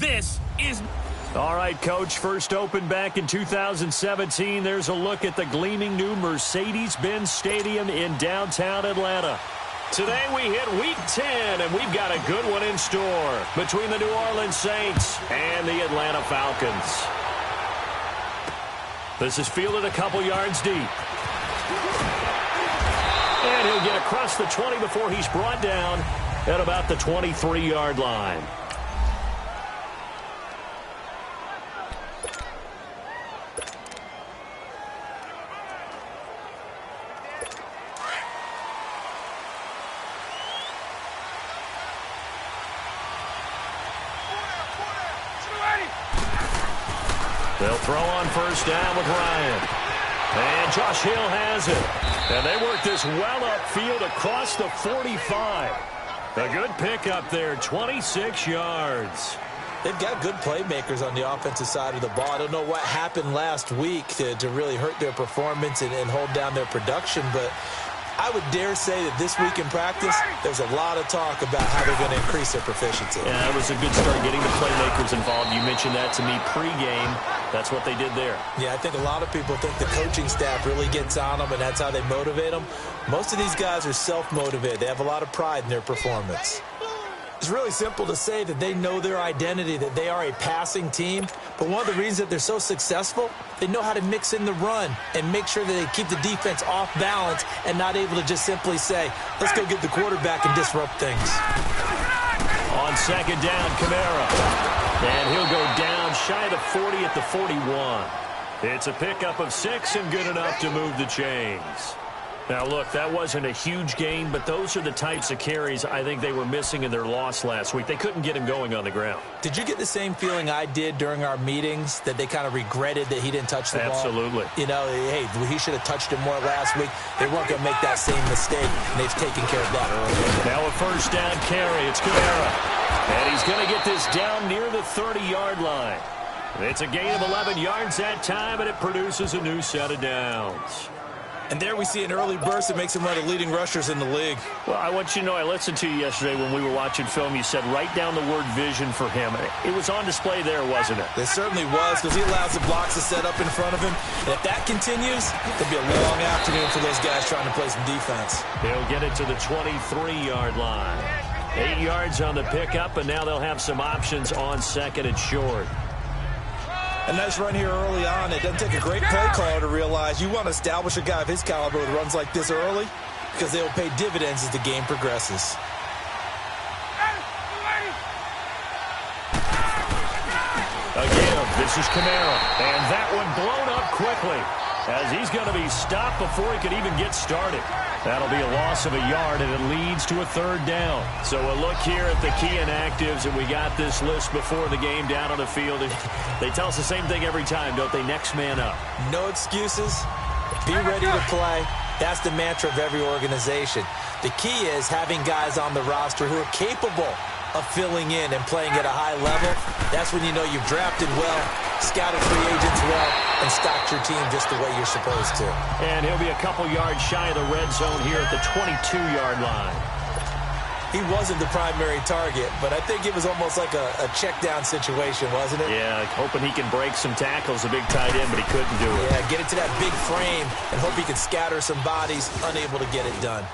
This is... All right, Coach, first opened back in 2017. There's a look at the gleaming new Mercedes-Benz Stadium in downtown Atlanta. Today we hit Week 10, and we've got a good one in store between the New Orleans Saints and the Atlanta Falcons. This is fielded a couple yards deep. And he'll get across the 20 before he's brought down at about the 23-yard line. They'll throw on first down with Ryan. And Josh Hill has it. And they work this well upfield across the 45. A good pickup there, 26 yards. They've got good playmakers on the offensive side of the ball. I don't know what happened last week to really hurt their performance and hold down their production, but I would dare say that this week in practice, there's a lot of talk about how they're going to increase their proficiency. Yeah, it was a good start getting the playmakers involved. You mentioned that to me pregame. That's what they did there. Yeah, I think a lot of people think the coaching staff really gets on them, and that's how they motivate them. Most of these guys are self-motivated. They have a lot of pride in their performance. It's really simple to say that they know their identity, that they are a passing team. But one of the reasons that they're so successful, they know how to mix in the run and make sure that they keep the defense off balance and not able to just simply say, let's go get the quarterback and disrupt things. On second down, Kamara. And he'll go down shy of the 40 at the 41. It's a pickup of 6 and good enough to move the chains. Now, look, that wasn't a huge gain, but those are the types of carries I think they were missing in their loss last week. They couldn't get him going on the ground. Did you get the same feeling I did during our meetings, that they kind of regretted that he didn't touch the ball? Absolutely. You know, hey, he should have touched it more last week. They weren't going to make that same mistake, and they've taken care of that earlier. Now a first down carry. It's Kamara. And he's going to get this down near the 30-yard line. It's a gain of 11 yards that time, and it produces a new set of downs. And there we see an early burst that makes him one of the leading rushers in the league. Well, I want you to know, I listened to you yesterday when we were watching film. You said write down the word vision for him. It was on display there, wasn't it? It certainly was, because he allows the blocks to set up in front of him. And if that continues, it'll be a long afternoon for those guys trying to play some defense. He'll get it to the 23-yard line. 8 yards on the pickup, and now they'll have some options on second and short. A nice run here early on. It doesn't take a great play caller to realize you want to establish a guy of his caliber with runs like this early, because they will pay dividends as the game progresses. Again, this is Kamara, and that one blown up quickly as he's going to be stopped before he could even get started. That'll be a loss of a yard, and it leads to a third down. So a look here at the key inactives, and we got this list before the game down on the field. They tell us the same thing every time, don't they? Next man up. No excuses. Be ready to play. That's the mantra of every organization. The key is having guys on the roster who are capable of filling in and playing at a high level. That's when you know you've drafted well, scouted free agents well, and stocked your team just the way you're supposed to. And he'll be a couple yards shy of the red zone here at the 22-yard line. He wasn't the primary target, but I think it was almost like a check down situation, wasn't it? Yeah, hoping he can break some tackles, a big tight end, but he couldn't do it. Yeah, get it to that big frame and hope he can scatter some bodies, unable to get it done.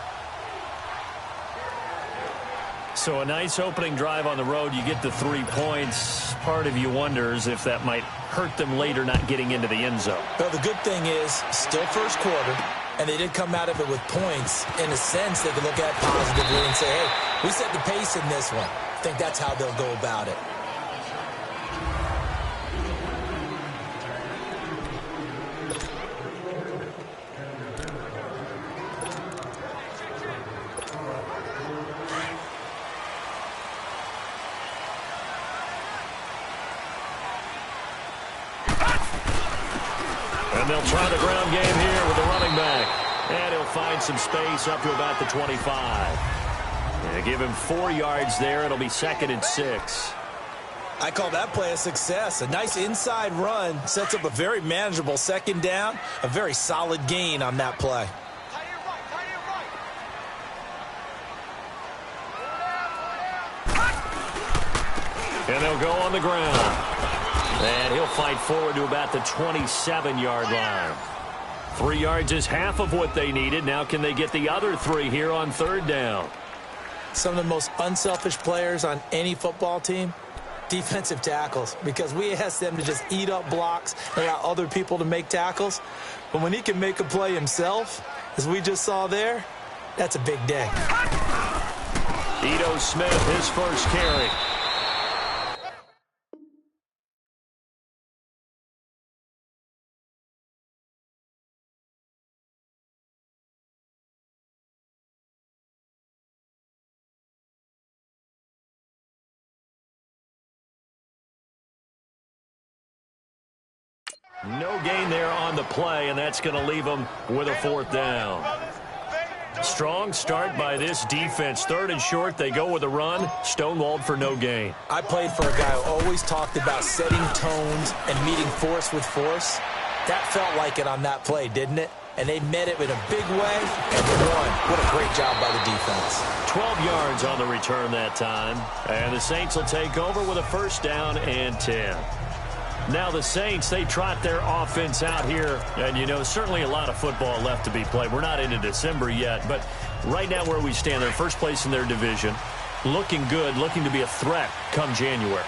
So a nice opening drive on the road. You get the 3 points. Part of you wonders if that might hurt them later not getting into the end zone. Well, the good thing is, still first quarter, and they did come out of it with points. In a sense, they can look at positively and say, hey, we set the pace in this one. I think that's how they'll go about it. And they'll try the ground game here with the running back. And he'll find some space up to about the 25. And they give him 4 yards there. It'll be 2nd and 6. I call that play a success. A nice inside run sets up a very manageable second down. A very solid gain on that play. And they'll go on the ground. And he'll fight forward to about the 27-yard line. 3 yards is half of what they needed. Now can they get the other 3 here on third down? Some of the most unselfish players on any football team, defensive tackles, because we ask them to just eat up blocks and allow other people to make tackles. But when he can make a play himself, as we just saw there, that's a big day. Ito Smith, his first carry. No gain there on the play, and that's going to leave them with a 4th down. Strong start by this defense. 3rd and short, they go with a run. Stonewalled for no gain. I played for a guy who always talked about setting tones and meeting force with force. That felt like it on that play, didn't it? And they met it in a big way, and they won. What a great job by the defense. 12 yards on the return that time. And the Saints will take over with a 1st down and 10. Now the Saints, they trot their offense out here. And, you know, certainly a lot of football left to be played. We're not into December yet. But right now where we stand, they're first place in their division. Looking good, looking to be a threat come January.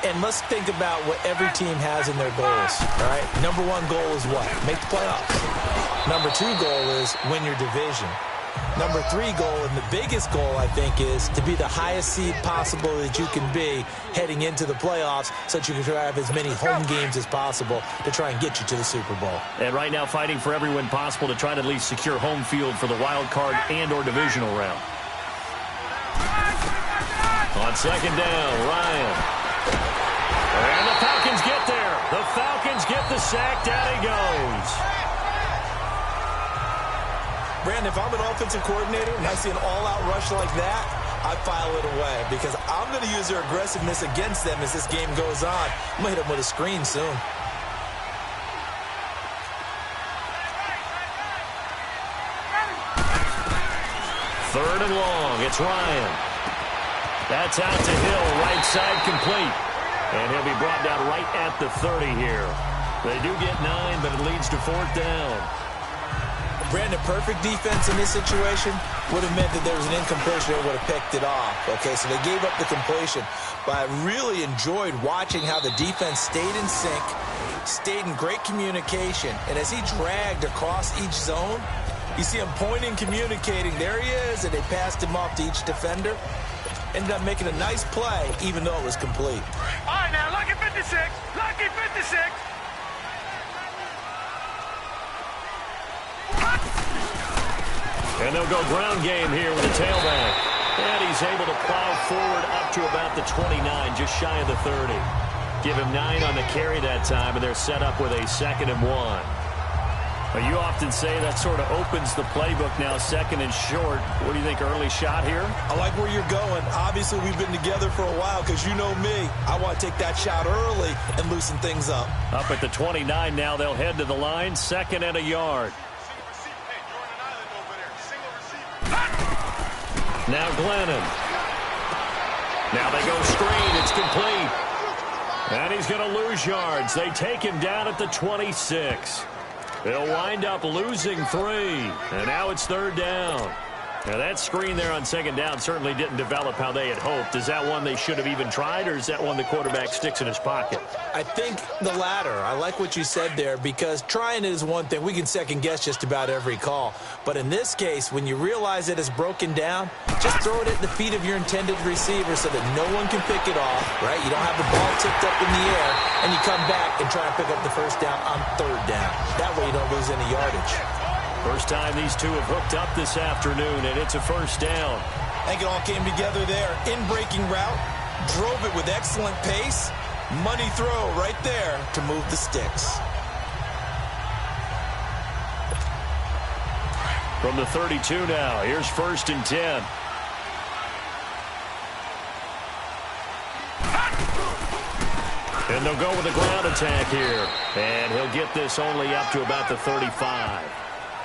And let's think about what every team has in their goals, all right? Number 1 goal is what? Make the playoffs. Number 2 goal is win your division. Number 3 goal, and the biggest goal, I think, is to be the highest seed possible that you can be heading into the playoffs so that you can have as many home games as possible to try and get you to the Super Bowl. And right now fighting for every win possible to try to at least secure home field for the wild card and or divisional round. On 2nd down, Ryan. And the Falcons get there. The Falcons get the sack. Down he goes. Brandon, if I'm an offensive coordinator and I see an all-out rush like that, I file it away because I'm going to use their aggressiveness against them as this game goes on. I'm going to hit them with a screen soon. Third and long. It's Ryan. That's out to Hill. Right side complete. And he'll be brought down right at the 30 here. They do get 9, but it leads to 4th down. Brandon, perfect defense in this situation would have meant that there was an incompletion. They would have picked it off. Okay, so they gave up the completion. But I really enjoyed watching how the defense stayed in sync, stayed in great communication. And as he dragged across each zone, you see him pointing, communicating. There he is, and they passed him off to each defender. Ended up making a nice play, even though it was complete. All right, now, lucky 56. Lucky 56. And they'll go ground game here with a tailback. And he's able to plow forward up to about the 29, just shy of the 30. Give him 9 on the carry that time, and they're set up with a 2nd and 1. Well, you often say that sort of opens the playbook now, 2nd and short. What do you think, early shot here? I like where you're going. Obviously, we've been together for a while because you know me. I want to take that shot early and loosen things up. Up at the 29 now, they'll head to the line, 2nd and a yard. Now Glennon. Now they go screen. It's complete. And he's going to lose yards. They take him down at the 26. They'll wind up losing 3. And now it's 3rd down. Now that screen there on 2nd down certainly didn't develop how they had hoped. Is that one they should have even tried, or is that one the quarterback sticks in his pocket? I think the latter. I like what you said there because trying it is one thing. We can second guess just about every call. But in this case, when you realize it is broken down, just throw it at the feet of your intended receiver so that no one can pick it off, right? You don't have the ball tipped up in the air, and you come back and try and pick up the 1st down on 3rd down. That way you don't lose any yardage. First time these two have hooked up this afternoon, and it's a 1st down. I think it all came together there. In-breaking route, drove it with excellent pace. Money throw right there to move the sticks. From the 32 now, here's 1st and 10. And they'll go with a ground attack here. And he'll get this only up to about the 35.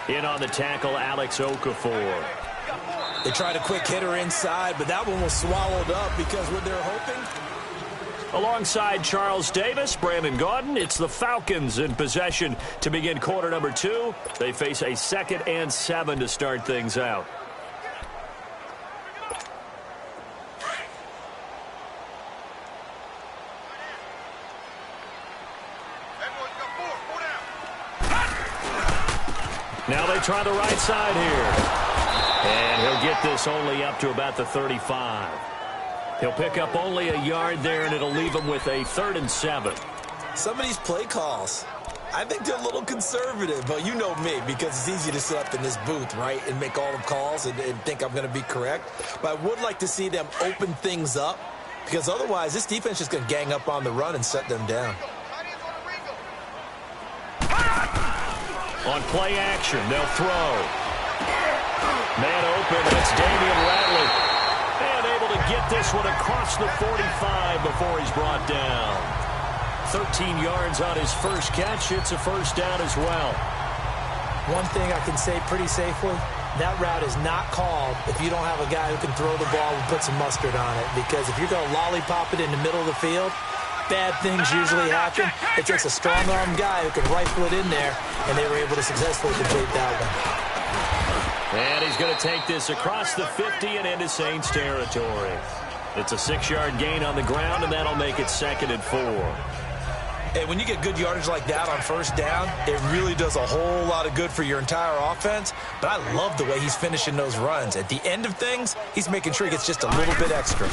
In on the tackle, Alex Okafor. They tried a quick hitter inside, but that one was swallowed up because what they're hoping, Alongside Charles Davis, Brandon Gaudin, it's the Falcons in possession to begin quarter number 2. They face a 2nd and 7 to start things out. Now they try the right side here. And he'll get this only up to about the 35. He'll pick up only a yard there, and it'll leave him with a 3rd and 7. Some of these play calls, I think they're a little conservative, but you know me, because it's easy to sit up in this booth, right, and make all the calls and think I'm going to be correct. But I would like to see them open things up, because otherwise this defense is going to gang up on the run and shut them down. On play action, they'll throw. Man open, that's Damian Ratley. And able to get this one across the 45 before he's brought down. 13 yards on his first catch. It's a first down as well. One thing I can say pretty safely, that route is not called if you don't have a guy who can throw the ball and put some mustard on it. Because if you're going to lollipop it in the middle of the field, bad things usually happen. It takes a strong-arm guy who can rifle it in there, and they were able to successfully complete that one. And he's going to take this across the 50 and into Saints territory. It's a 6-yard gain on the ground, and that'll make it 2nd and 4. Hey, when you get good yardage like that on first down, it really does a whole lot of good for your entire offense. But I love the way he's finishing those runs. At the end of things, he's making sure he gets just a little bit extra.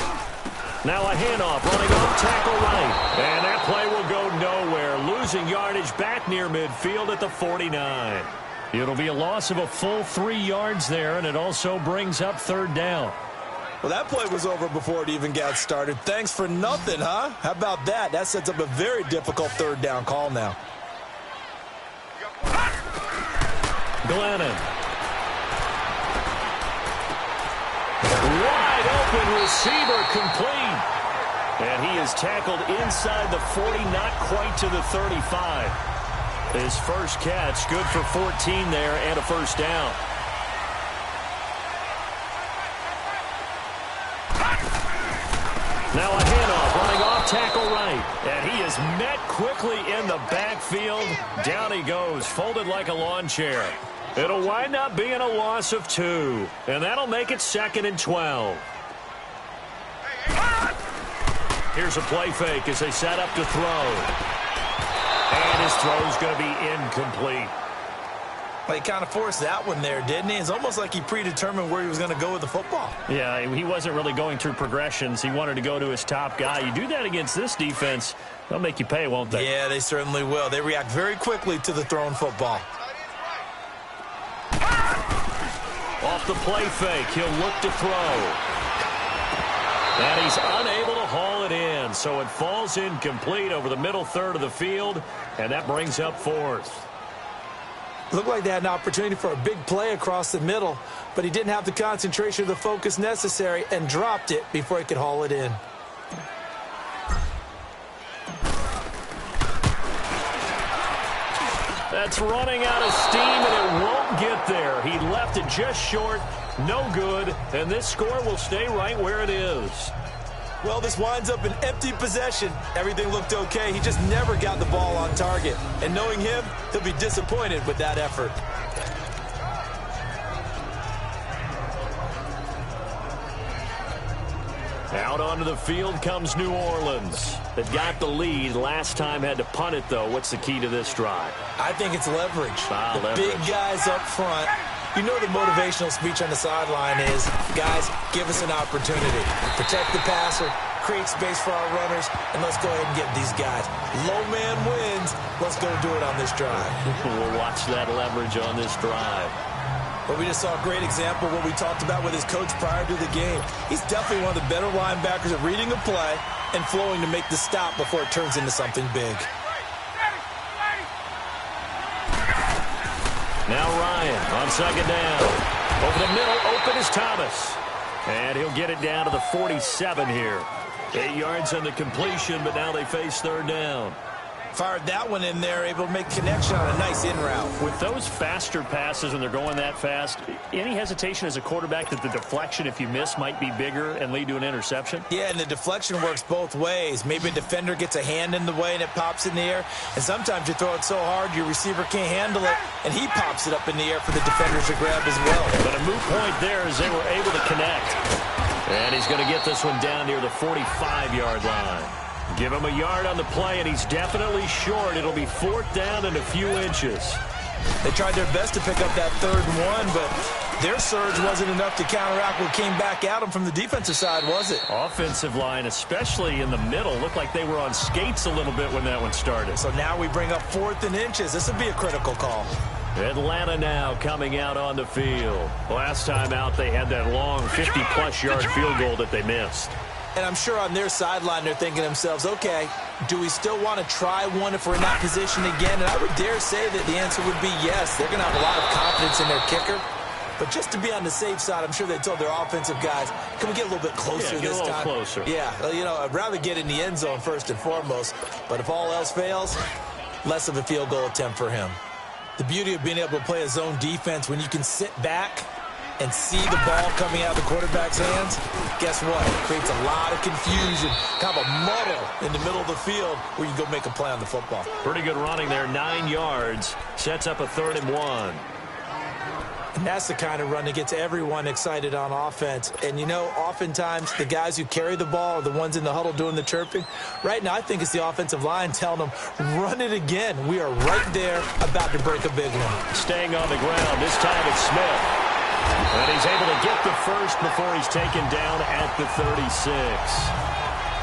Now a handoff, running off tackle right. And that play will go nowhere, losing yardage back near midfield at the 49. It'll be a loss of a full 3 yards there, and it also brings up 3rd down. Well, that play was over before it even got started. Thanks for nothing, huh? How about that? That sets up a very difficult 3rd down call now. Glennon. Wide open receiver complete. And he is tackled inside the 40, not quite to the 35. His first catch, good for 14 there and a first down. Now a handoff, running off tackle right. And he is met quickly in the backfield. Down he goes, folded like a lawn chair. It'll wind up being a loss of 2. And that'll make it 2nd and 12. Here's a play fake as they set up to throw. And his throw's going to be incomplete. Well, he kind of forced that one there, didn't he? It's almost like he predetermined where he was going to go with the football. Yeah, he wasn't really going through progressions. He wanted to go to his top guy. You do that against this defense, they'll make you pay, won't they? Yeah, they certainly will. They react very quickly to the thrown football. Off the play fake, he'll look to throw. And he's unable to haul it in, so it falls incomplete over the middle 3rd of the field, and that brings up 4th. Looked like they had an opportunity for a big play across the middle, but he didn't have the concentration or the focus necessary and dropped it before he could haul it in. That's running out of steam, and it won't get there. He left it just short, no good, and this score will stay right where it is. Well, this winds up an empty possession. Everything looked okay. He just never got the ball on target. And knowing him, he'll be disappointed with that effort. Out onto the field comes New Orleans. They've got the lead. Last time had to punt it, though. What's the key to this drive? I think it's leverage. Leverage. Big guys up front. You know the motivational speech on the sideline is, guys, give us an opportunity. Protect the passer, create space for our runners, and let's go ahead and get these guys. Low man wins. Let's go do it on this drive. We'll watch that leverage on this drive. But we just saw a great example of what we talked about with his coach prior to the game. He's definitely one of the better linebackers at reading a play and flowing to make the stop before it turns into something big. Now Ryan on 2nd down. Over the middle, open is Thomas. And he'll get it down to the 47 here. 8 yards on the completion, but now they face 3rd down. Fired that one in there, able to make connection on a nice in route. With those faster passes when they're going that fast, any hesitation as a quarterback that the deflection, if you miss, might be bigger and lead to an interception? Yeah, and the deflection works both ways. Maybe a defender gets a hand in the way and it pops in the air. And sometimes you throw it so hard your receiver can't handle it, and he pops it up in the air for the defenders to grab as well. But a moot point there as they were able to connect. And he's going to get this one down near the 45-yard line. Give him a yard on the play, and he's definitely short. It'll be 4th down and a few inches. They tried their best to pick up that 3rd and 1, but their surge wasn't enough to counteract what came back at them from the defensive side, was it? Offensive line, especially in the middle, looked like they were on skates a little bit when that one started. So now we bring up 4th and inches. This would be a critical call. Atlanta now coming out on the field. Last time out, they had that long 50-plus yard field goal that they missed. And I'm sure on their sideline they're thinking to themselves, okay, do we still want to try one if we're in that position again? And I would dare say that the answer would be yes. They're going to have a lot of confidence in their kicker. But just to be on the safe side, I'm sure they told their offensive guys, can we get a little bit closer this time? Closer. Yeah, well, you know, I'd rather get in the end zone first and foremost. But if all else fails, less of a field goal attempt for him. The beauty of being able to play a zone defense when you can sit back and see the ball coming out of the quarterback's hands, guess what? It creates a lot of confusion, kind of a muddle in the middle of the field where you go make a play on the football. Pretty good running there, 9 yards. Sets up a 3rd and 1. And that's the kind of run that gets everyone excited on offense. And, you know, oftentimes the guys who carry the ball are the ones in the huddle doing the chirping. Right now, I think it's the offensive line telling them, run it again. We are right there about to break a big one. Staying on the ground, this time it's Smith. And he's able to get the first before he's taken down at the 36.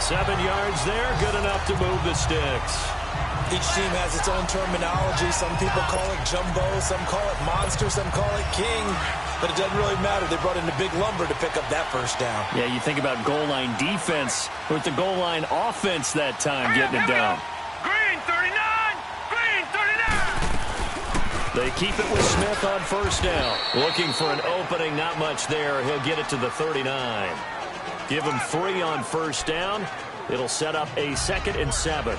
7 yards there, good enough to move the sticks. Each team has its own terminology. Some people call it jumbo, some call it monster, some call it king. But it doesn't really matter. They brought in the big lumber to pick up that first down. Yeah, you think about goal line defense with the goal line offense that time getting it down. Green 39! Green 39! They keep it with Smith on first down. Looking for an opening, not much there. He'll get it to the 39. Give him 3 on first down. It'll set up a 2nd and 7.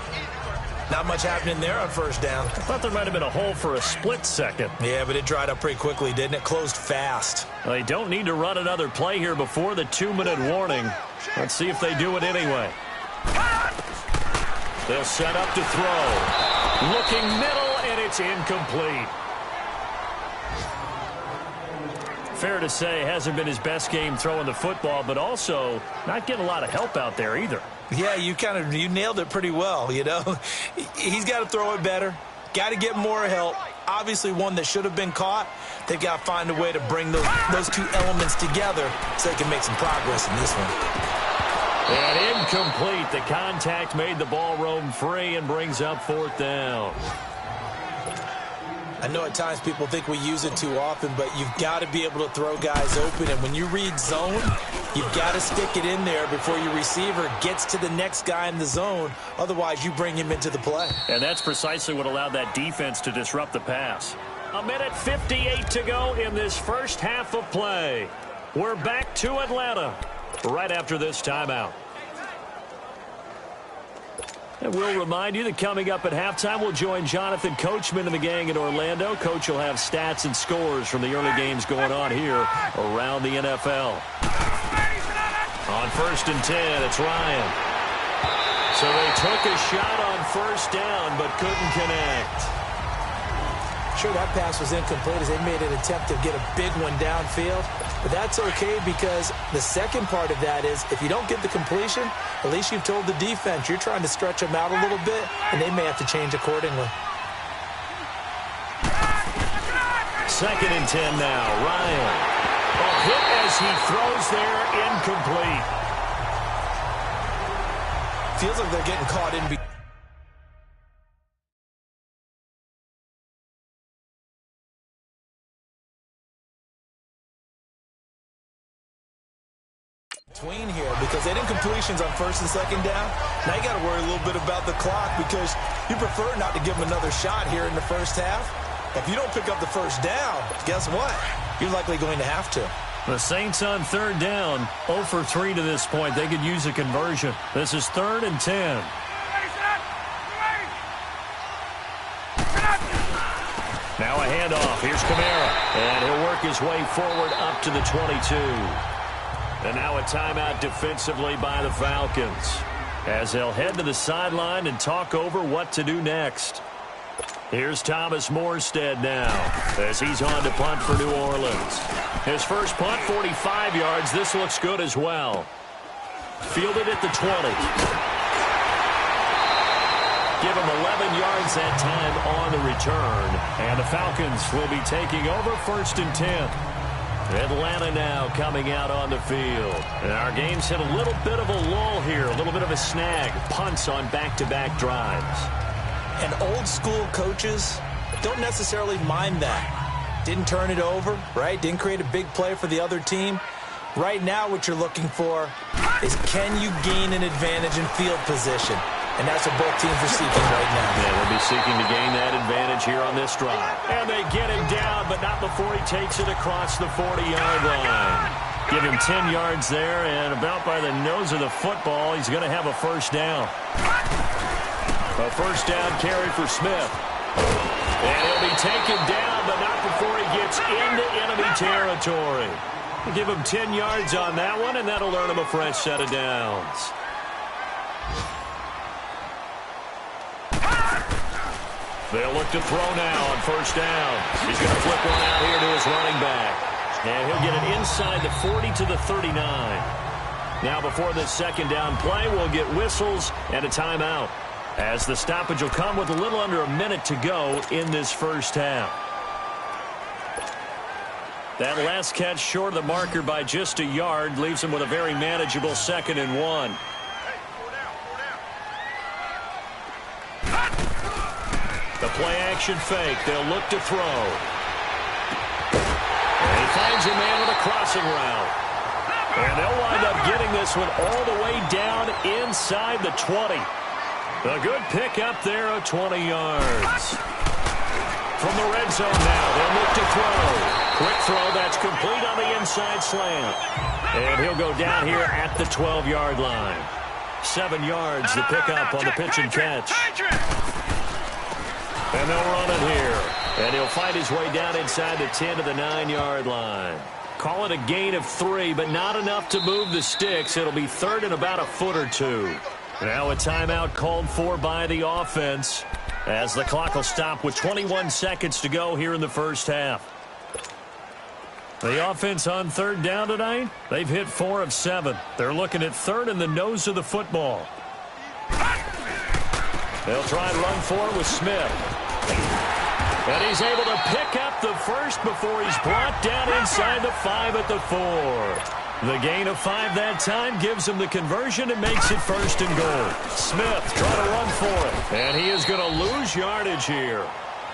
Not much happening there on first down. I thought there might have been a hole for a split second. Yeah, but it dried up pretty quickly, didn't it? Closed fast. They don't need to run another play here before the 2-minute warning. Let's see if they do it anyway. They'll set up to throw. Looking middle, and it's incomplete. Fair to say, hasn't been his best game throwing the football, but also not getting a lot of help out there either. Yeah, you nailed it pretty well, you know. He's got to throw it better. Got to get more help. Obviously one that should have been caught. They've got to find a way to bring those two elements together so they can make some progress in this one. And incomplete. The contact made the ball roam free and brings up 4th down. I know at times people think we use it too often, but you've got to be able to throw guys open. And when you read zone, you've got to stick it in there before your receiver gets to the next guy in the zone. Otherwise, you bring him into the play. And that's precisely what allowed that defense to disrupt the pass. 1:58 to go in this first half of play. We're back to Atlanta right after this timeout. And we'll remind you that coming up at halftime, we'll join Jonathan Coachman and the gang in Orlando. Coach will have stats and scores from the early games going on here around the NFL. On 1st and 10, it's Ryan. So they took a shot on first down, but couldn't connect. Sure, that pass was incomplete as they made an attempt to get a big one downfield. But that's okay because the second part of that is if you don't get the completion, at least you've told the defense you're trying to stretch them out a little bit, and they may have to change accordingly. 2nd and 10 now. Ryan. A hit as he throws there, incomplete. Feels like they're getting caught in between. Here because they didn't completions on 1st and 2nd down. Now you got to worry a little bit about the clock because you prefer not to give them another shot here in the first half. If you don't pick up the first down, guess what? You're likely going to have to. The Saints on 3rd down, 0 for 3 to this point. They could use a conversion. This is 3rd and 10. Now a handoff. Here's Kamara. And he'll work his way forward up to the 22. And now a timeout defensively by the Falcons, as they'll head to the sideline and talk over what to do next. Here's Thomas Morstead now, as he's on to punt for New Orleans. His first punt, 45 yards. This looks good as well. Fielded at the 20. Give him 11 yards that time on the return. And the Falcons will be taking over 1st and 10. Atlanta now coming out on the field. And our game's hit a little bit of a lull here, a little bit of a snag. Punts on back-to-back drives. And old-school coaches don't necessarily mind that. Didn't turn it over, right? Didn't create a big play for the other team. Right now what you're looking for is, can you gain an advantage in field position? And that's what both teams are seeking right now. Yeah, they'll be seeking to gain that advantage here on this drive. And they get him down, but not before he takes it across the 40-yard line. Give him 10 yards there, and about by the nose of the football, he's going to have a first down. A first down carry for Smith. And he'll be taken down, but not before he gets into enemy territory. Give him 10 yards on that one, and that'll earn him a fresh set of downs. They'll look to throw now on first down. He's going to flip one out here to his running back. And he'll get it inside the 40 to the 39. Now before this second down play, we'll get whistles and a timeout, as the stoppage will come with a little under a minute to go in this first half. That last catch short of the marker by just a yard leaves him with a very manageable 2nd and 1. The play-action fake. They'll look to throw. And he finds a man with a crossing route. And they'll wind up getting this one all the way down inside the 20. A good pick up there of 20 yards. From the red zone now, they'll look to throw. Quick throw, that's complete on the inside slant. And he'll go down here at the 12-yard line. 7 yards, the pickup on the pitch and catch. And they'll run it here. And he'll find his way down inside the 10 to the 9-yard line. Call it a gain of 3, but not enough to move the sticks. It'll be 3rd and about a foot or 2. Now a timeout called for by the offense, as the clock will stop with 21 seconds to go here in the first half. The offense on 3rd down tonight, they've hit 4 of 7. They're looking at 3rd and the nose of the football. They'll try and run forward with Smith. And he's able to pick up the first before he's brought down inside the 5 at the 4. The gain of 5 that time gives him the conversion and makes it 1st and goal. Smith trying to run for it. And he is going to lose yardage here.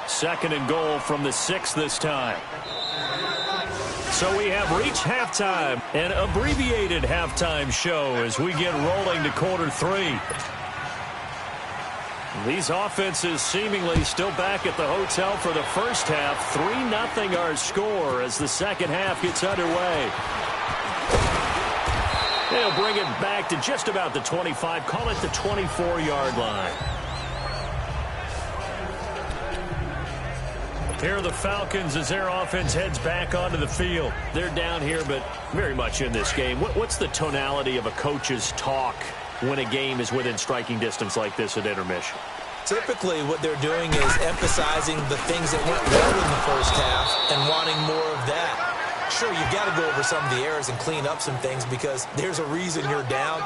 2nd and goal from the 6 this time. So we have reached halftime, an abbreviated halftime show as we get rolling to quarter 3. These offenses seemingly still back at the hotel for the first half. 3-0 our score as the second half gets underway. They'll bring it back to just about the 25, call it the 24-yard line. Here are the Falcons as their offense heads back onto the field. They're down here, but very much in this game. What's the tonality of a coach's talk when a game is within striking distance like this at intermission? Typically, what they're doing is emphasizing the things that went well in the first half and wanting more of that. Sure, you've got to go over some of the errors and clean up some things because there's a reason you're down.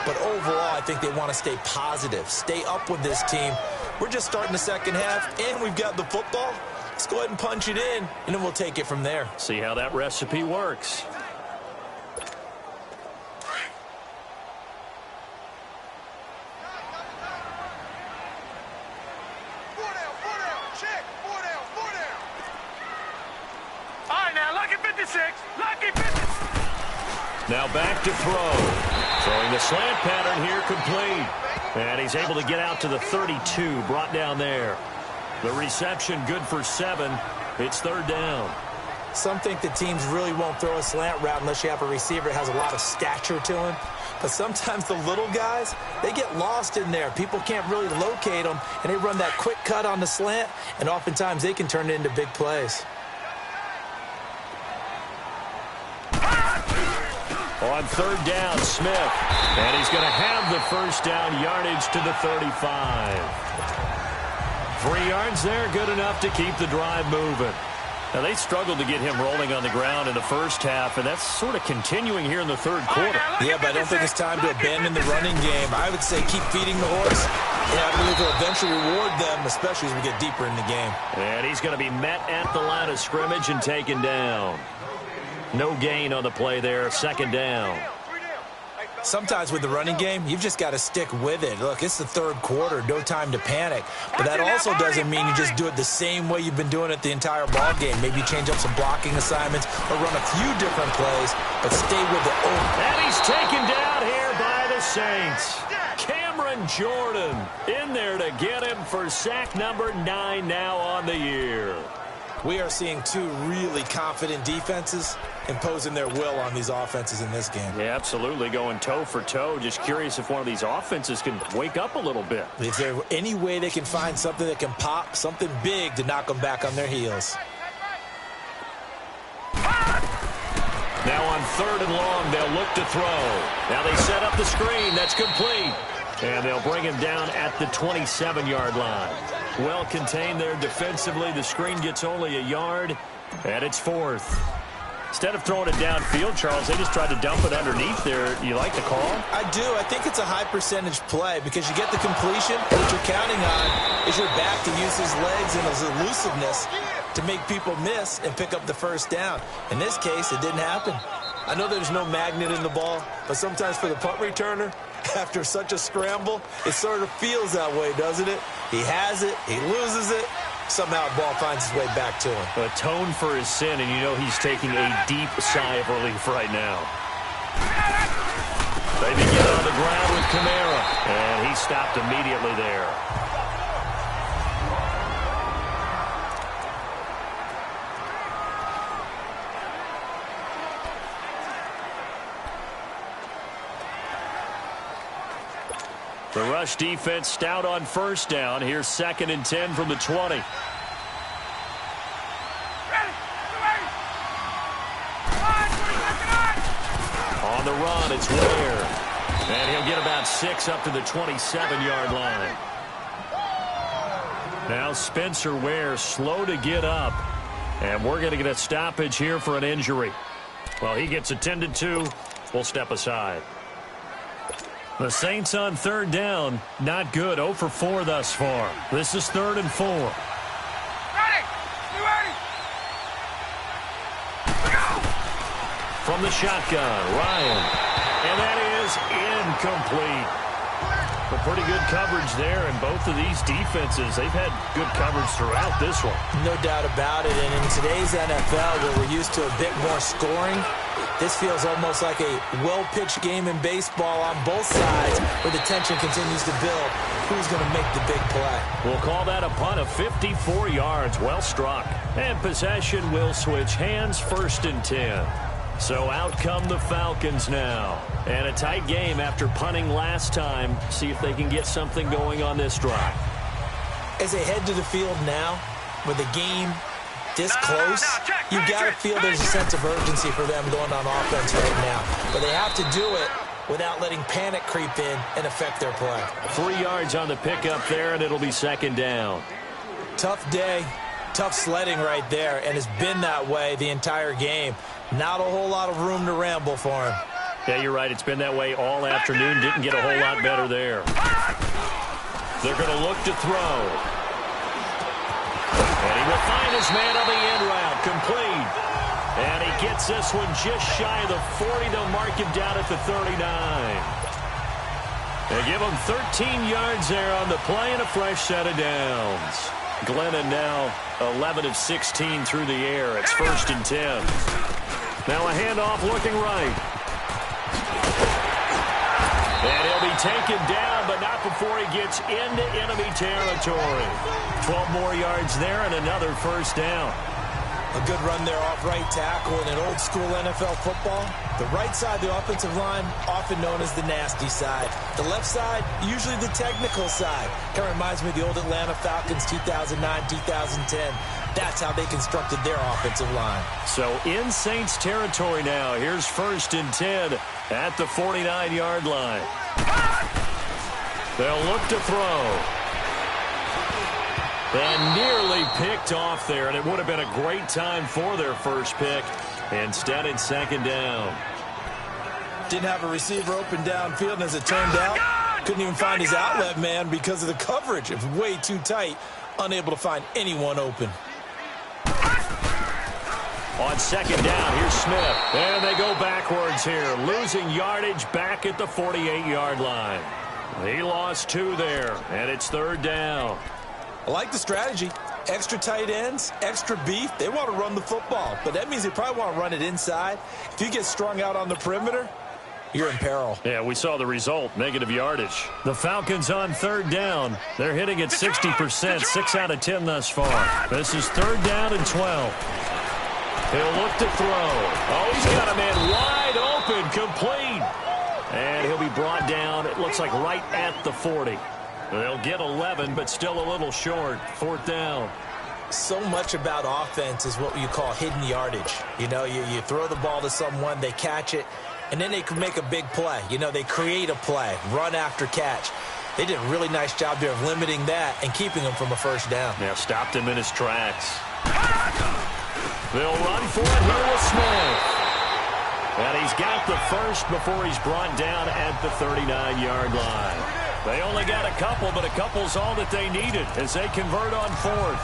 But overall, I think they want to stay positive, stay up with this team. We're just starting the second half, and we've got the football. Let's go ahead and punch it in, and then we'll take it from there. See how that recipe works. Now back to throw. Throwing the slant pattern here complete. And he's able to get out to the 32, brought down there. The reception good for 7. It's 3rd down. Some think that teams really won't throw a slant route unless you have a receiver that has a lot of stature to him. But sometimes the little guys, they get lost in there. People can't really locate them, and they run that quick cut on the slant, and oftentimes they can turn it into big plays. On third down, Smith. And he's going to have the first down yardage to the 35. 3 yards there, good enough to keep the drive moving. Now, they struggled to get him rolling on the ground in the first half, and that's sort of continuing here in the third quarter. Yeah, but I don't think it's time to abandon the running game. I would say keep feeding the horse. And I believe he'll eventually reward them, especially as we get deeper in the game. And he's going to be met at the line of scrimmage and taken down. No gain on the play there, second down. Sometimes with the running game, you've just got to stick with it. Look, it's the third quarter, no time to panic. But that also doesn't mean you just do it the same way you've been doing it the entire ball game. Maybe change up some blocking assignments or run a few different plays, but stay with it. And he's taken down here by the Saints. Cameron Jordan in there to get him for sack number 9 now on the year. We are seeing 2 really confident defenses imposing their will on these offenses in this game. Yeah, absolutely, going toe for toe. Just curious if one of these offenses can wake up a little bit. Is there any way they can find something that can pop, something big to knock them back on their heels? Now on third and long, they'll look to throw. Now they set up the screen. That's complete. And they'll bring him down at the 27-yard line. Well contained there defensively. The screen gets only a yard, and it's 4th. Instead of throwing it downfield, Charles, they just tried to dump it underneath there. You like the call? I do. I think it's a high percentage play because you get the completion. What you're counting on is your back to use his legs and his elusiveness to make people miss and pick up the first down. In this case, it didn't happen. I know there's no magnet in the ball, but sometimes for the punt returner, after such a scramble, it sort of feels that way, doesn't it? He has it, he loses it, somehow the ball finds its way back to him. Atone for his sin, and you know he's taking a deep sigh of relief right now. They begin on the ground with Kamara, and he stopped immediately there. The rush defense stout on first down. Here's 2nd and 10 from the 20. On the run, it's Ware. And he'll get about 6 up to the 27-yard line. Now Spencer Ware slow to get up. And we're going to get a stoppage here for an injury. Well, he gets attended to. We'll step aside. The Saints on third down, not good. 0 for 4 thus far. This is 3rd and 4. Ready! You ready? Go! From the shotgun, Ryan. And that is incomplete. But pretty good coverage there, and both of these defenses, they've had good coverage throughout this one. No doubt about it, and in today's NFL, where we're used to a bit more scoring, this feels almost like a well-pitched game in baseball on both sides where the tension continues to build. Who's going to make the big play? We'll call that a punt of 54 yards. Well struck. And possession will switch hands, 1st and 10. So out come the Falcons now. And a tight game after punting last time. See if they can get something going on this drive. As they head to the field now, with the game this close, you got to feel there's a sense of urgency for them going on offense right now. But they have to do it without letting panic creep in and affect their play. 3 yards on the pickup there, and it'll be 2nd down. Tough day, tough sledding right there, and it's been that way the entire game. Not a whole lot of room to ramble for him. Yeah, you're right. It's been that way all afternoon. Didn't get a whole lot better there. They're going to look to throw. And he will find his man on the end route. Complete. And he gets this one just shy of the 40. They'll mark him down at the 39. They give him 13 yards there on the play and a fresh set of downs. Glennon now 11 of 16 through the air. It's 1st and 10. Now a handoff looking right. And he'll be taken down, but not before he gets into enemy territory. 12 more yards there and another 1st down. A good run there off right tackle in an old-school NFL football. The right side of the offensive line, often known as the nasty side. The left side, usually the technical side. Kind of reminds me of the old Atlanta Falcons 2009, 2010. That's how they constructed their offensive line. So in Saints territory now. Here's 1st and 10 at the 49-yard line. They'll look to throw. And nearly picked off there, and it would have been a great time for their first pick. Instead, it's 2nd down. Didn't have a receiver open downfield, and as it turned out, couldn't even find his outlet man because of the coverage. It was way too tight, unable to find anyone open. On 2nd down, here's Smith. And they go backwards here, losing yardage back at the 48-yard line. He lost 2 there, and it's 3rd down. I like the strategy. Extra tight ends, extra beef. They want to run the football, but that means they probably want to run it inside. If you get strung out on the perimeter, you're in peril. Yeah, we saw the result, negative yardage. The Falcons on 3rd down. They're hitting at 60%, 6 out of 10 thus far. This is 3rd down and 12. He'll look to throw. Oh, he's got a man wide open, complete. And he'll be brought down, it looks like right at the 40. They'll get 11, but still a little short. 4th down. So much about offense is what you call hidden yardage. You know, you throw the ball to someone, they catch it, and then they can make a big play. You know, they create a play, run after catch. They did a really nice job there of limiting that and keeping him from a 1st down. Yeah, stopped him in his tracks. They'll run for it here with Smith. And he's got the first before he's brought down at the 39-yard line. They only got a couple, but a couple's all that they needed as they convert on 4th.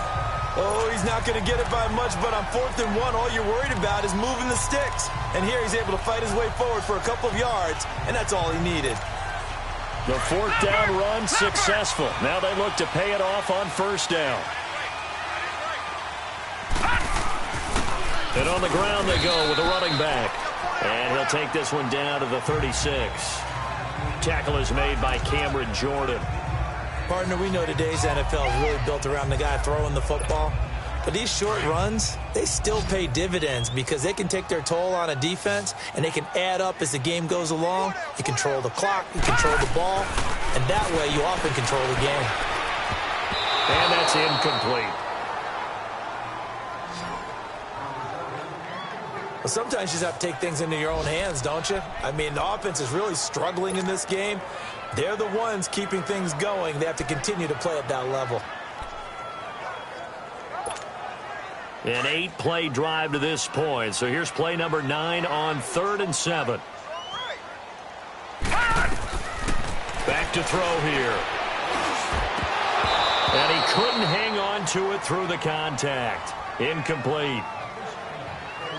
Oh, he's not going to get it by much, but on 4th and 1, all you're worried about is moving the sticks. And here he's able to fight his way forward for a couple of yards, and that's all he needed. The 4th down run successful. Now they look to pay it off on 1st down. And on the ground they go with a running back. And he'll take this one down to the 36. Tackle is made by Cameron Jordan. Partner, we know today's NFL is really built around the guy throwing the football. But these short runs, they still pay dividends because they can take their toll on a defense, and they can add up as the game goes along. You control the clock, you control the ball, and that way you often control the game. And that's incomplete. Well, sometimes you just have to take things into your own hands, don't you? I mean, the offense is really struggling in this game. They're the ones keeping things going. They have to continue to play at that level. An 8-play drive to this point. So here's play number 9 on 3rd and 7. Back to throw here. And he couldn't hang on to it through the contact. Incomplete.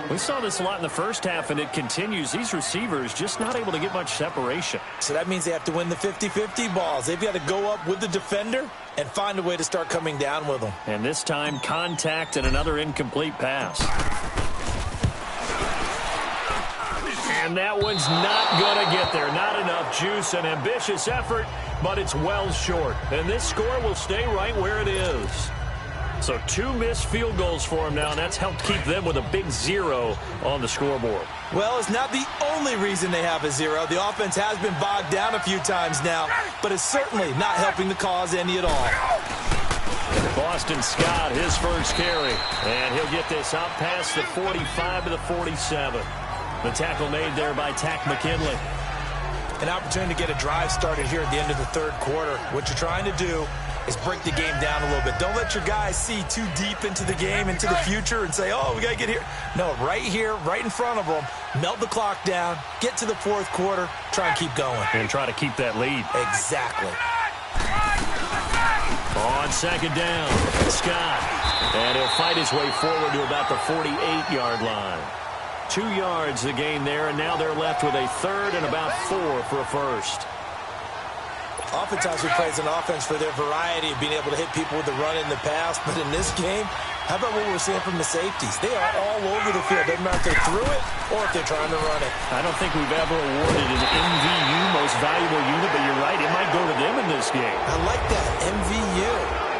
We saw this a lot in the first half, and it continues. These receivers just not able to get much separation. So that means they have to win the 50-50 balls. They've got to go up with the defender and find a way to start coming down with them. And this time, contact and another incomplete pass. And that one's not going to get there. Not enough juice, an ambitious effort, but it's well short. And this score will stay right where it is. So 2 missed field goals for him now, and that's helped keep them with a big 0 on the scoreboard. Well, it's not the only reason they have a 0. The offense has been bogged down a few times now, but it's certainly not helping the cause any at all. Boston Scott, his first carry, and he'll get this out past the 45 to the 47. The tackle made there by Tack McKinley. An opportunity to get a drive started here at the end of the 3rd quarter. What you're trying to do is break the game down a little bit. Don't let your guys see too deep into the game, into the future, and say, oh, we got to get here. No, right here, right in front of them, melt the clock down, get to the 4th quarter, try and keep going. And try to keep that lead. Exactly. On 2nd down, Scott. And he'll fight his way forward to about the 48-yard line. 2 yards the gain there, and now they're left with a 3rd and about 4 for a first. Oftentimes we praise an offense for their variety of being able to hit people with the run in the pass, but in this game, How about what we're seeing from the safeties? They are all over the field. Doesn't matter if they threw it or if they're trying to run it. I don't think we've ever awarded an MVU, most valuable unit, but you're right. It might go to them in this game. I like that. MVU.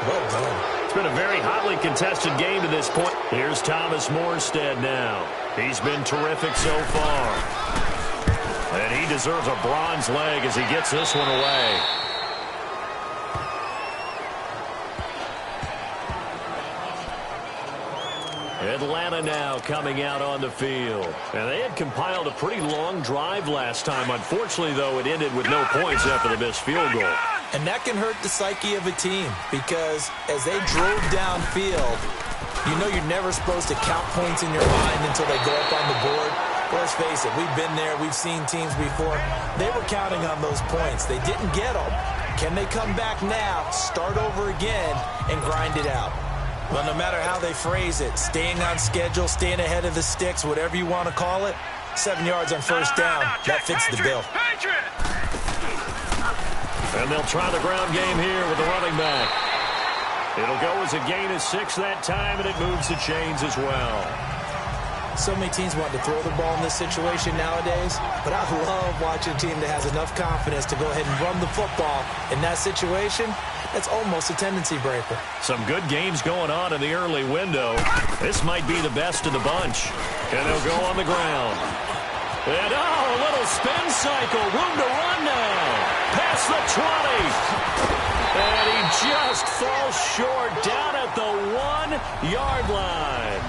Well done. It's been a very hotly contested game to this point. Here's Thomas Morstead now. He's been terrific so far. And he deserves a bronze leg as he gets this one away. Atlanta now coming out on the field. And they had compiled a pretty long drive last time. Unfortunately, though, it ended with no points after the missed field goal. And that can hurt the psyche of a team because as they drove downfield, you know you're never supposed to count points in your mind until they go up on the board. Let's face it, we've been there. We've seen teams before. They were counting on those points. They didn't get them. Can they come back now, start over again, and grind it out? Well, no matter how they phrase it, staying on schedule, staying ahead of the sticks, whatever you want to call it, 7 yards on first down, that fits the bill. And they'll try the ground game here with the running back. It'll go as a gain of 6 that time, and it moves the chains as well. So many teams want to throw the ball in this situation nowadays, but I love watching a team that has enough confidence to go ahead and run the football. In that situation, that's almost a tendency breaker. Some good games going on in the early window. This might be the best of the bunch. And they'll go on the ground. And, oh, a little spin cycle. Room to run now. Past the 20. And he just falls short down at the 1-yard line.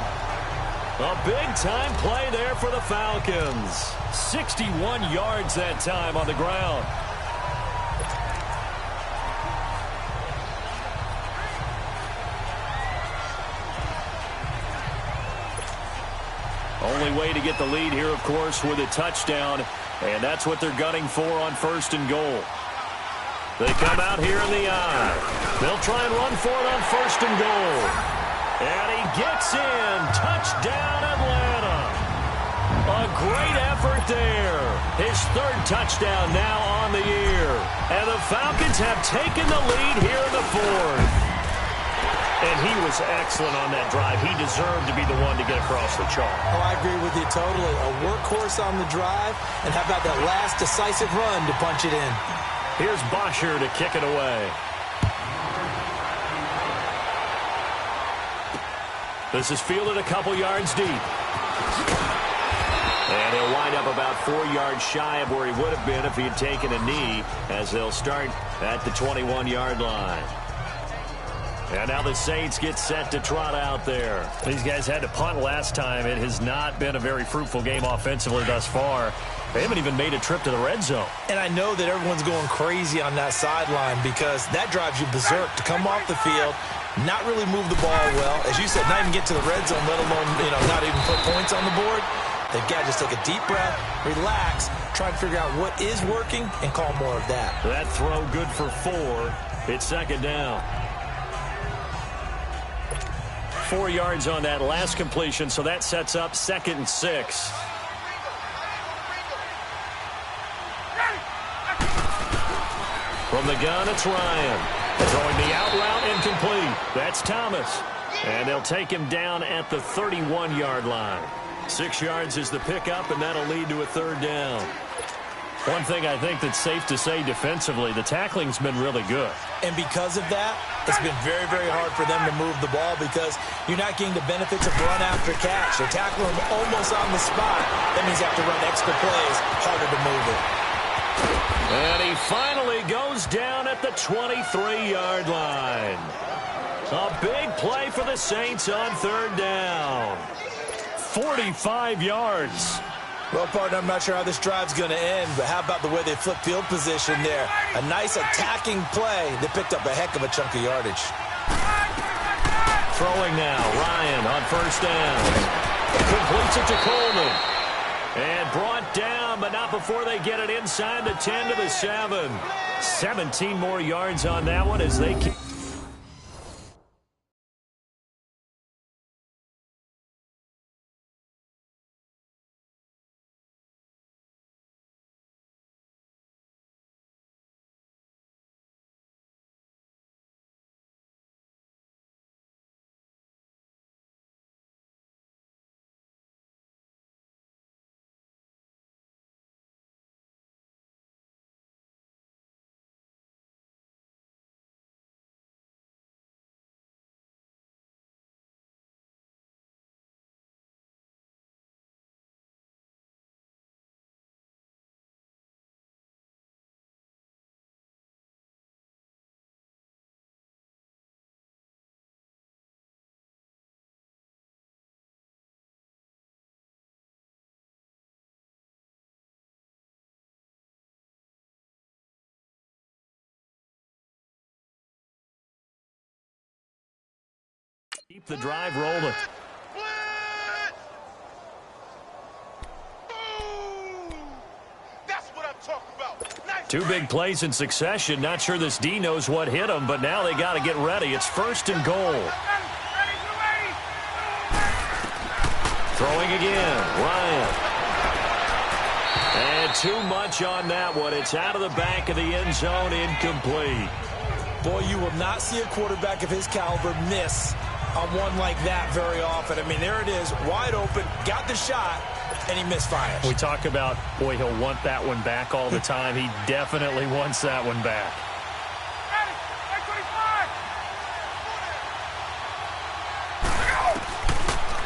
A big-time play there for the Falcons. 61 yards that time on the ground. Only way to get the lead here, of course, with a touchdown. And that's what they're gunning for on first and goal. They come out here in the eye. They'll try and run for it on first and goal. And he gets in. Touchdown, Atlanta. A great effort there. His 3rd touchdown now on the year. And the Falcons have taken the lead here in the 4th. And he was excellent on that drive. He deserved to be the one to get across the chalk. Oh, I agree with you totally. A workhorse on the drive. And how about that last decisive run to punch it in? Here's Bosher to kick it away. This is fielded a couple yards deep. And he'll wind up about 4 yards shy of where he would have been if he had taken a knee, as they'll start at the 21-yard line. And now the Saints get set to trot out there. These guys had to punt last time. It has not been a very fruitful game offensively thus far. They haven't even made a trip to the red zone. And I know that everyone's going crazy on that sideline because that drives you berserk to come off the field, not really move the ball well. As you said, not even get to the red zone, let alone, not even put points on the board. They've got to just take a deep breath, relax, try and figure out what is working, and call more of that. That throw good for 4. It's second down. 4 yards on that last completion, so that sets up 2nd and 6. From the gun, it's Ryan. Throwing the out route, incomplete. That's Thomas. And they'll take him down at the 31-yard line. 6 yards is the pickup, and that'll lead to a 3rd down. One thing I think that's safe to say defensively, the tackling's been really good. And because of that, it's been very, very hard for them to move the ball because you're not getting the benefits of run after catch. They're tackling them almost on the spot. That means you have to run extra plays, harder to move it. And he finally goes down at the 23-yard line. A big play for the Saints on 3rd down. 45 yards. Well, partner, I'm not sure how this drive's going to end, but how about the way they flip field position there? A nice attacking play. They picked up a heck of a chunk of yardage. Throwing now, Ryan on first down. Completes it to Coleman. And brought down, but not before they get it inside the 10 to the 7. 17 more yards on that one as they keep. Keep the drive rolling. That's what I'm talking about. Nice. Two big plays in succession. Not sure this D knows what hit him, but now they got to get ready. It's 1st and goal. Throwing again. Ryan. And too much on that one. It's out of the back of the end zone, incomplete. Boy, you will not see a quarterback of his caliber miss on one like that very often. I mean, there it is, wide open, got the shot, and he misfires. We talk about, boy, he'll want that one back all the time. He definitely wants that one back.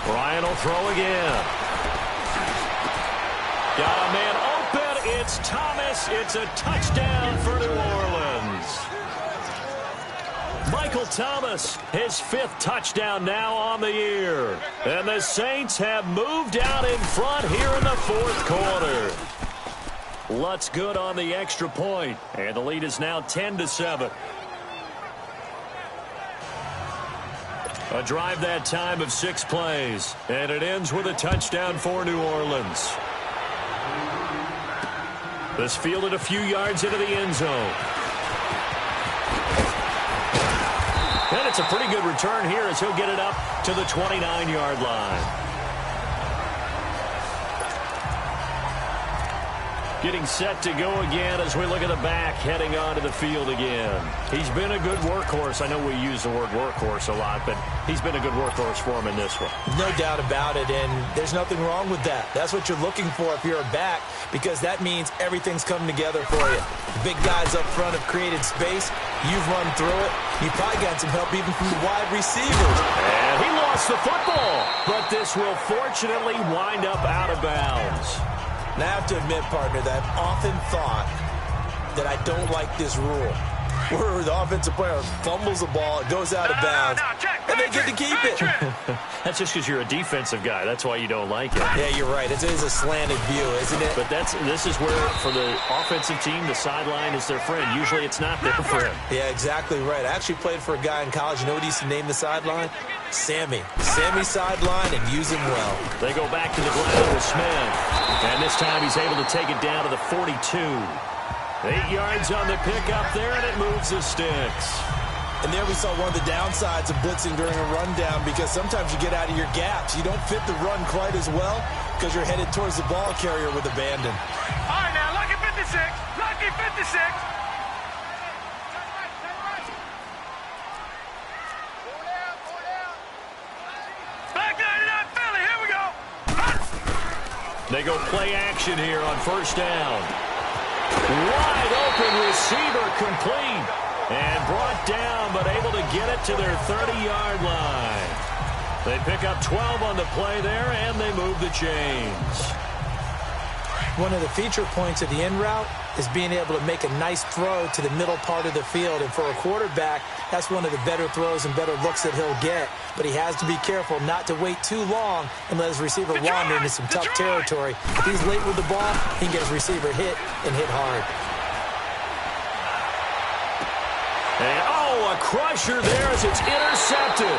Ryan will throw again. Got a man open. It's Thomas. It's a touchdown for New Orleans. Michael Thomas, his 5th touchdown now on the year. And the Saints have moved out in front here in the 4th quarter. Lutz good on the extra point, and the lead is now 10-7. A drive that time of 6 plays, and it ends with a touchdown for New Orleans. This fielded a few yards into the end zone. And it's a pretty good return here as he'll get it up to the 29-yard line. Getting set to go again as we look at the back heading onto the field again. He's been a good workhorse. I know we use the word workhorse a lot, but he's been a good workhorse for him in this one. No doubt about it, and there's nothing wrong with that. That's what you're looking for if you're a back, because that means everything's coming together for you. Big guys up front have created space. You've run through it. You've probably got some help even from the wide receivers. And he lost the football, but this will fortunately wind up out of bounds. Now, I have to admit, partner, that I've often thought that I don't like this rule, where the offensive player fumbles the ball, it goes out of bounds, and they get to keep it. That's just because you're a defensive guy. That's why you don't like it. Yeah, you're right. It is a slanted view, isn't it? But this is where, for the offensive team, the sideline is their friend. Usually it's not their friend. Yeah, exactly right. I actually played for a guy in college. You know what he used to name the sideline? Sammy. Sammy sideline, and use him well. They go back to the ground with Smith. And this time he's able to take it down to the 42. 8 yards on the pickup there, and it moves the sticks. And there we saw one of the downsides of blitzing during a rundown, because sometimes you get out of your gaps. You don't fit the run quite as well because you're headed towards the ball carrier with abandon. All right, now, lucky 56. Lucky 56. Back 99 Philly. Here we go. They go play action here on 1st down. Wide open receiver, complete. And brought down, but able to get it to their 30-yard line. They pick up 12 on the play there, and they move the chains. One of the feature points of the in route is being able to make a nice throw to the middle part of the field. And for a quarterback, that's one of the better throws and better looks that he'll get. But he has to be careful not to wait too long and let his receiver wander into some tough territory. If he's late with the ball, he can get his receiver hit and hit hard. And, a crusher there as it's intercepted.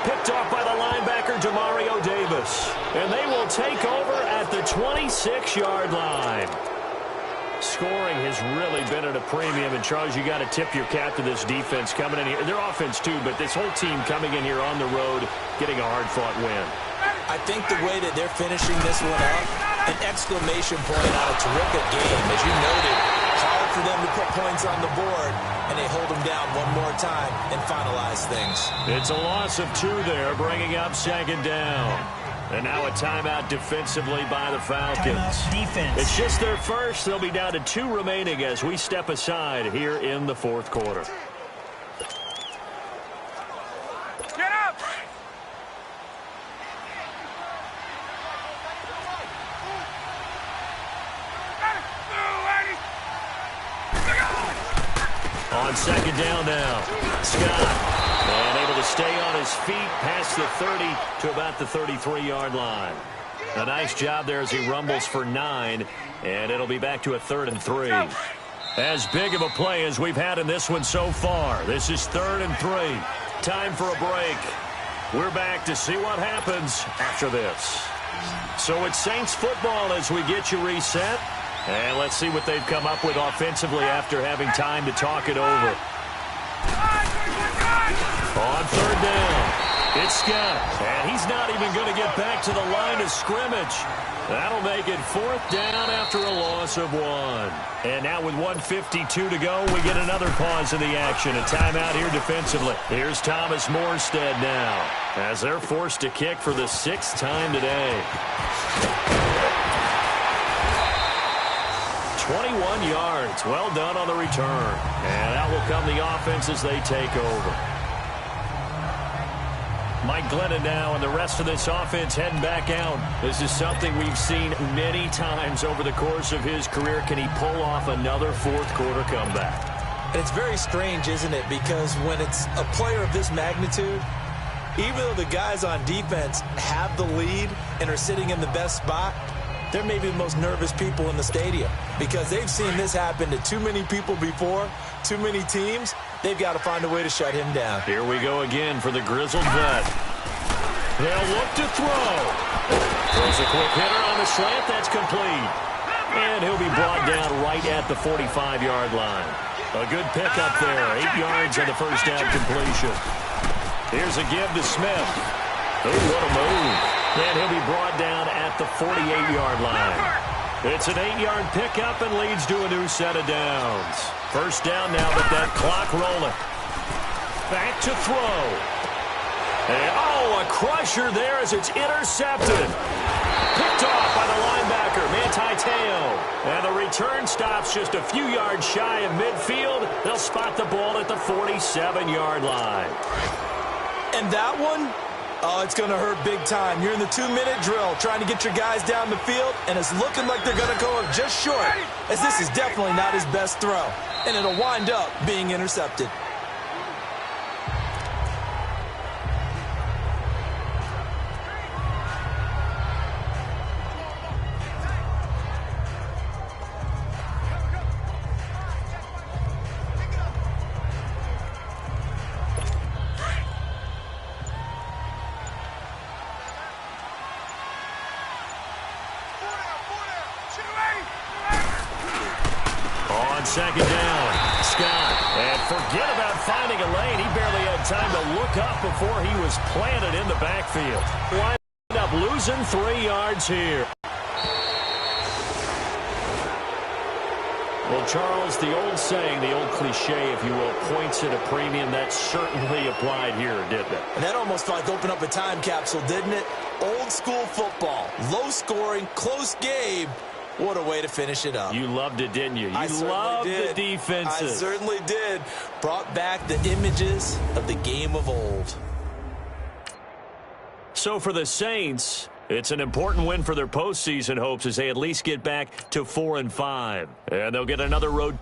Picked off by the linebacker, Demario Davis. And they will take over at the 26-yard line. Scoring has really been at a premium. And, Charles, you got to tip your cap to this defense coming in here. Their offense, too, but this whole team coming in here on the road, getting a hard-fought win. I think the way that they're finishing this one up, an exclamation point on a terrific game. As you noted, hard for them to put points on the board, and they hold them down one more time and finalize things. It's a loss of 2 there, bringing up 2nd down. And now a timeout defensively by the Falcons. Timeout defense. It's just their first. They'll be down to 2 remaining as we step aside here in the 4th quarter. Get up. On 2nd down now, Scott. And able to stay on his feet past the 30 to about the 33-yard line. A nice job there as he rumbles for 9, and it'll be back to a 3rd and 3. As big of a play as we've had in this one so far. This is 3rd and 3. Time for a break. We're back to see what happens after this. So it's Saints football as we get you reset. And let's see what they've come up with offensively after having time to talk it over. On third down, it's Scott. And he's not even going to get back to the line of scrimmage. That'll make it fourth down after a loss of 1. And now with 1:52 to go, we get another pause in the action. A timeout here defensively. Here's Thomas Morstead now as they're forced to kick for the 6th time today. 21 yards. Well done on the return. And out will come the offense as they take over. Mike Glennon now and the rest of this offense heading back out. This is something we've seen many times over the course of his career. Can he pull off another fourth-quarter comeback? And it's very strange, isn't it? Because when it's a player of this magnitude, even though the guys on defense have the lead and are sitting in the best spot, they're maybe the most nervous people in the stadium because they've seen this happen to too many people before, too many teams. They've got to find a way to shut him down. Here we go again for the grizzled vet. They'll look to throw. Throws a quick hitter on the slant. That's complete. And he'll be brought down right at the 45-yard line. A good pickup there. 8 yards on the first down completion. Here's a give to Smith. Oh, what a move. And he'll be brought down at the 48-yard line. It's an 8-yard pickup and leads to a new set of downs. First down now, but that clock rolling. Back to throw. And, oh, a crusher there as it's intercepted. Picked off by the linebacker, Manti Te'o. And the return stops just a few yards shy of midfield. They'll spot the ball at the 47-yard line. And that one, oh, it's going to hurt big time. You're in the 2-minute drill trying to get your guys down the field, and it's looking like they're going to go up just short, as this is definitely not his best throw, and it'll wind up being intercepted. Second down, Scott. And forget about finding a lane. He barely had time to look up before he was planted in the backfield. Wind up losing 3 yards here. Well, Charles, the old saying, the old cliche, if you will, points at a premium. That certainly applied here, didn't it? And that almost like opened up a time capsule, didn't it? Old school football, low scoring, close game. What a way to finish it up. You loved it, didn't you? You loved the defenses. I certainly did. Brought back the images of the game of old. So for the Saints, it's an important win for their postseason hopes as they at least get back to 4-5. And they'll get another road